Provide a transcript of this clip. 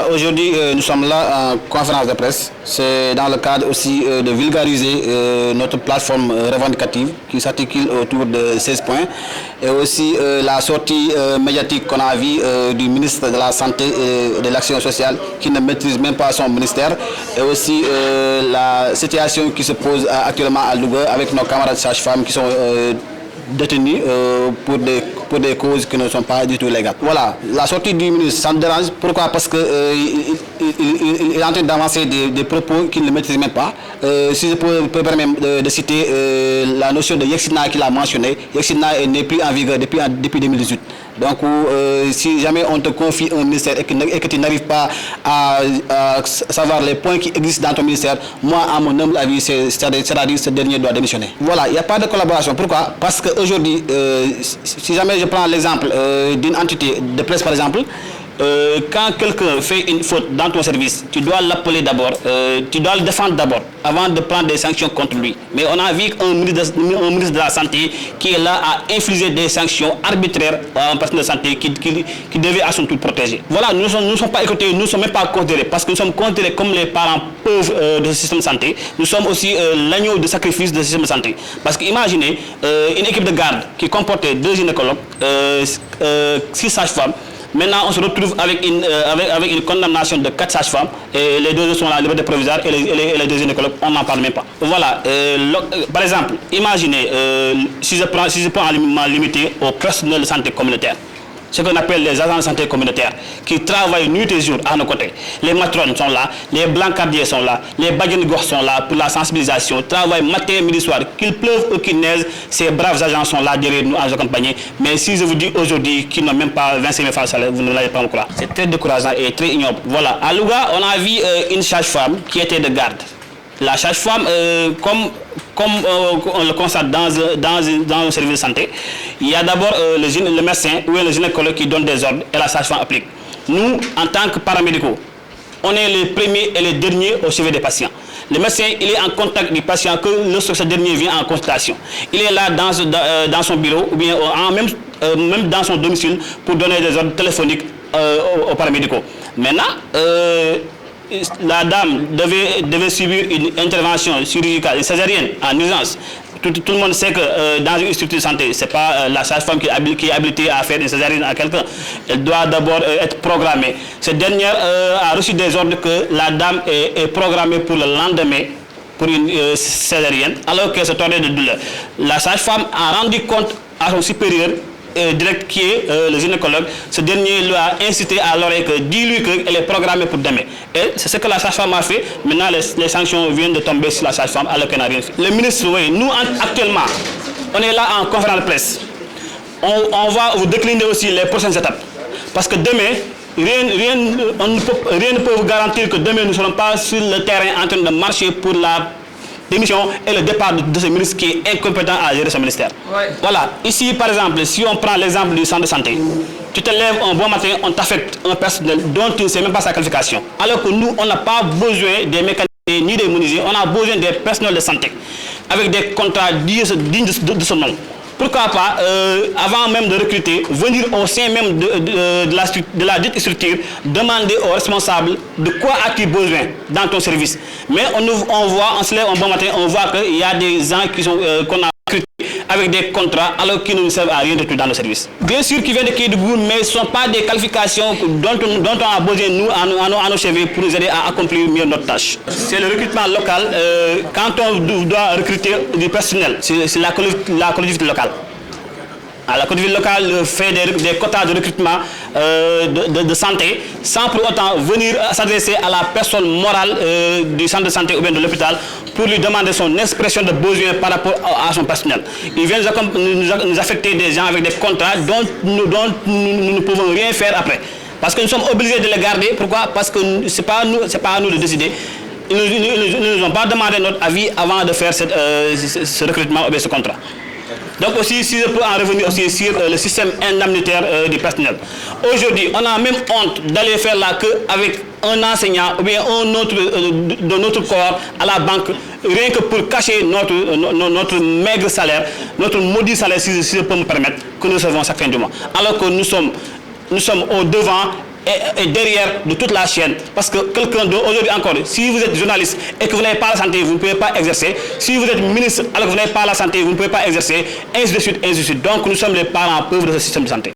Aujourd'hui, nous sommes là en conférence de presse. C'est dans le cadre aussi de vulgariser notre plateforme revendicative qui s'articule autour de 16 points. Et aussi la sortie médiatique qu'on a vue du ministre de la Santé et de l'Action sociale qui ne maîtrise même pas son ministère. Et aussi la situation qui se pose actuellement à Louga avec nos camarades sages-femmes qui sont détenus pour des causes qui ne sont pas du tout légales. Voilà, la sortie du ministre, ça me dérange. Pourquoi? Parce qu'il est en train d'avancer des propos qu'il ne maîtrise même pas. Si je peux permettre de citer la notion de Yexina qu'il a mentionné, Yexina n'est plus en vigueur depuis 2018. Donc, si jamais on te confie un ministère et que tu n'arrives pas à savoir les points qui existent dans ton ministère, moi, à mon humble avis, c'est-à-dire ce dernier doit démissionner. Voilà, il n'y a pas de collaboration. Pourquoi? Parce qu'aujourd'hui, si jamais je prends l'exemple d'une entité de presse, par exemple, quand quelqu'un fait une faute dans ton service, tu dois l'appeler d'abord, tu dois le défendre d'abord, avant de prendre des sanctions contre lui. Mais on a vu un ministre de la Santé qui est là à infliger des sanctions arbitraires à un personnel de santé qui devait à son tour protéger. Voilà, nous ne sommes pas écoutés, nous ne sommes même pas considérés, parce que nous sommes considérés comme les parents pauvres de ce système de santé. Nous sommes aussi l'agneau de sacrifice de ce système de santé. Parce qu'imaginez une équipe de garde qui comportait 2 gynécologues, 6 sages-femmes. Maintenant, on se retrouve avec une condamnation de 4 sages-femmes et les 2 autres sont à la liberté provisoire et les 2 gynécologues, on n'en parle même pas. Voilà, par exemple, imaginez, si je prends à limiter au personnel de santé communautaire, ce qu'on appelle les agents de santé communautaires, qui travaillent nuit et jour à nos côtés. Les matrones sont là, les blancardiers sont là, les badjans sont là pour la sensibilisation, travaillent matin, midi, soir, qu'il pleuve ou qu'il neige, ces braves agents sont là derrière nous à nous accompagner. Mais si je vous dis aujourd'hui qu'ils n'ont même pas 25 000 francs de salaire, vous ne l'allez pas me croire. C'est très décourageant et très ignoble. Voilà, à Louga, on a vu une sage-femme qui était de garde. La sage-femme, comme on le constate dans un service de santé, il y a d'abord le médecin ou le gynécologue qui donne des ordres et la sage-femme applique. Nous, en tant que paramédicaux, on est les premiers et les derniers au chevet des patients. Le médecin, il est en contact du patient que lorsque ce dernier vient en consultation. Il est là dans son bureau ou bien même dans son domicile pour donner des ordres téléphoniques aux paramédicaux. Maintenant, la dame devait subir une intervention chirurgicale, une césarienne en urgence. Tout le monde sait que dans une structure de santé, ce n'est pas la sage-femme qui est habilitée à faire une césarienne à quelqu'un. Elle doit d'abord être programmée. Cette dernière a reçu des ordres que la dame est programmée pour le lendemain pour une césarienne, alors qu'elle se tordait de douleur. La sage-femme a rendu compte à son supérieur direct qui est le gynécologue. Ce dernier lui a incité à l'oreille que dis-lui qu'elle est programmée pour demain. Et c'est ce que la sage-femme a fait. Maintenant, les sanctions viennent de tomber sur la sage-femme alors qu'elle n'a rien fait. Le ministre, oui, nous actuellement, on est là en conférence de presse. On va vous décliner aussi les prochaines étapes. Parce que demain, rien ne peut vous garantir que demain nous ne serons pas sur le terrain en train de marcher pour la démission et le départ de ce ministre qui est incompétent à gérer son ministère. Ouais. Voilà, ici par exemple, si on prend l'exemple du centre de santé, tu te lèves un bon matin, on t'affecte un personnel dont tu ne sais même pas sa qualification. Alors que nous, on n'a pas besoin des mécaniciens ni des menuisiers, on a besoin des personnels de santé avec des contrats dignes de ce nom. Pourquoi pas, avant même de recruter, venir au sein même de la dite structure, demander aux responsables de quoi as-tu besoin dans ton service. Mais on se lève un bon matin, on voit qu'il y a des gens qu'on a recrutés avec des contrats alors qu'ils ne servent à rien de tout dans le service. Bien sûr qu'ils viennent de Kédougou, mais ce ne sont pas des qualifications dont on a besoin, nous, à nos cheveux, pour nous aider à accomplir mieux notre tâche. C'est le recrutement local. Quand on doit recruter du personnel, c'est la collectivité locale. La collectivité locale fait des quotas de recrutement de santé sans pour autant venir s'adresser à la personne morale du centre de santé ou bien de l'hôpital pour lui demander son expression de besoin par rapport à son personnel. Ils viennent nous affecter des gens avec des contrats dont nous ne pouvons rien faire après. Parce que nous sommes obligés de les garder. Pourquoi? Parce que ce n'est pas à nous de décider. Ils ne nous ont pas demandé notre avis avant de faire ce recrutement ou bien ce contrat. Donc aussi, si je peux en revenir aussi sur le système indemnitaire du personnel. Aujourd'hui, on a même honte d'aller faire la queue avec un enseignant ou bien un autre de notre corps à la banque, rien que pour cacher notre maigre salaire, notre maudit salaire, si je peux me permettre, que nous recevons chaque fin du mois. Alors que nous sommes au devant est derrière de toute la chaîne. Parce que quelqu'un aujourd'hui encore, si vous êtes journaliste et que vous n'avez pas la santé, vous ne pouvez pas exercer. Si vous êtes ministre alors que vous n'avez pas la santé, vous ne pouvez pas exercer, ainsi de suite, ainsi de suite. Donc nous sommes les parents pauvres de ce système de santé.